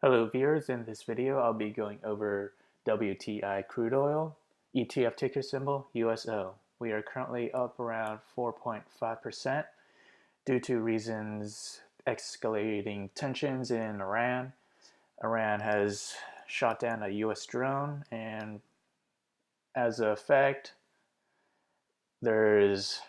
Hello viewers, in this video I'll be going over WTI crude oil, ETF ticker symbol USO. We are currently up around 4.5% due to reasons escalating tensions in Iran. Iran has shot down a US drone, and as a effect there's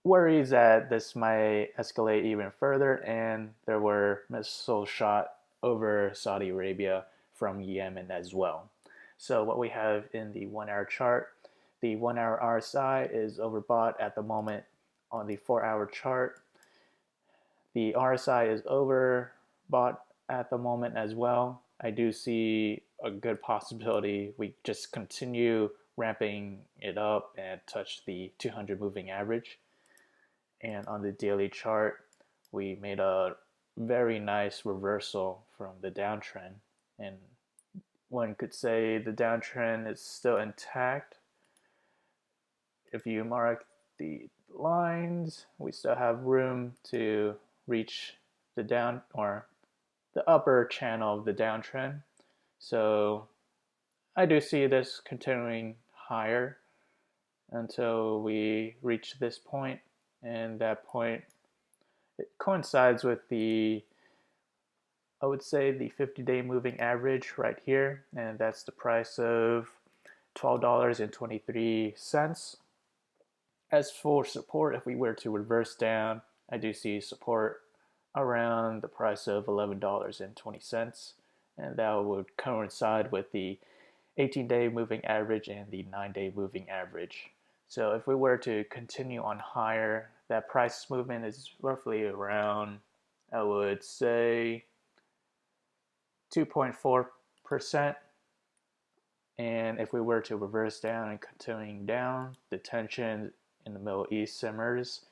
worries that this might escalate even further, and there were missiles shot over Saudi Arabia from Yemen as well. So what we have in the 1 hour chart, the 1 hour RSI is overbought at the moment. On the 4 hour chart, the RSI is overbought at the moment as well. I do see a good possibility we just continue ramping it up and touch the 200 moving average. And on the daily chart, we made a very nice reversal from the downtrend, and one could say the downtrend is still intact. If you mark the lines, we still have room to reach the down or the upper channel of the downtrend. So I do see this continuing higher until we reach this point, and that point, it coincides with the, I would say, the 50-day moving average right here, and that's the price of $12.23. As for support, if we were to reverse down, I do see support around the price of $11.20, and that would coincide with the 18-day moving average and the 9-day moving average. So if we were to continue on higher, that price movement is roughly around, I would say, 2.4%. And if we were to reverse down and continuing down, the tension in the Middle East simmers,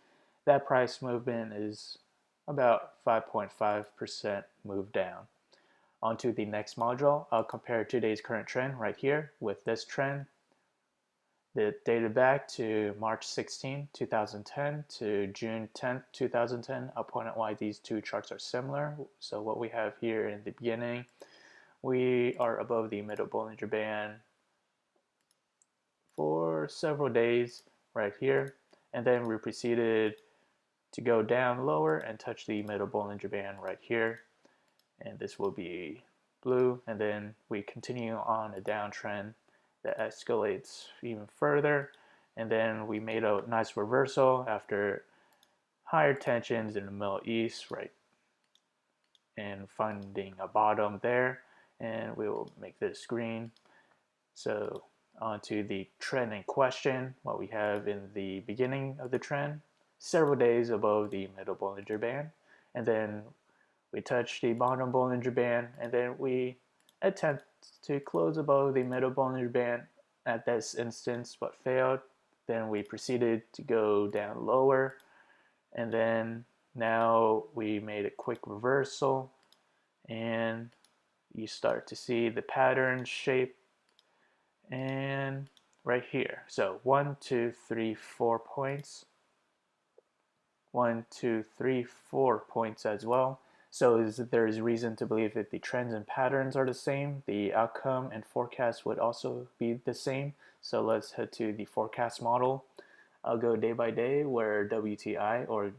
that price movement is about 5.5% move down. On to the next module, I'll compare today's current trend right here with this trend. It dated back to March 16, 2010 to June 10, 2010. I'll point out why these two charts are similar. So what we have here in the beginning, we are above the middle Bollinger Band for several days right here, and then we proceeded to go down lower and touch the middle Bollinger Band right here, and this will be blue, and then we continue on a downtrend that escalates even further, and then we made a nice reversal after higher tensions in the Middle East, right, and finding a bottom there, and we will make this green. So on to the trend in question, what we have in the beginning of the trend, several days above the middle Bollinger Band, and then we touch the bottom Bollinger Band, and then we attempt to close above the middle Bollinger Band at this instance, but failed. Then we proceeded to go down lower, and then now we made a quick reversal, and you start to see the pattern shape and right here. So 1, 2, 3, 4 points. 1, 2, 3, 4 points as well. So there's reason to believe that the trends and patterns are the same. The outcome and forecast would also be the same. So let's head to the forecast model. I'll go day by day, where WTI or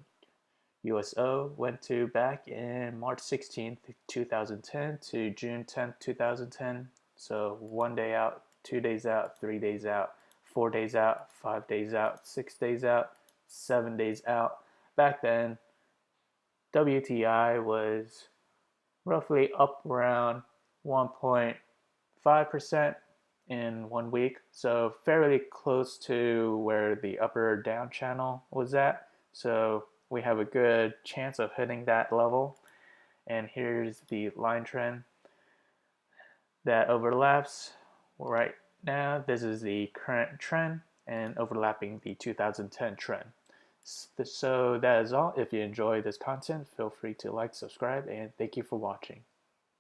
USO went to back in March 16th, 2010 to June 10th, 2010. So 1 day out, 2 days out, 3 days out, 4 days out, 5 days out, 6 days out, 7 days out. Back then, WTI was roughly up around 1.5% in 1 week, so fairly close to where the upper down channel was at. So we have a good chance of hitting that level. And here's the line trend that overlaps right now. This is the current trend and overlapping the 2010 trend. So that is all. If you enjoy this content, feel free to like, subscribe, and thank you for watching.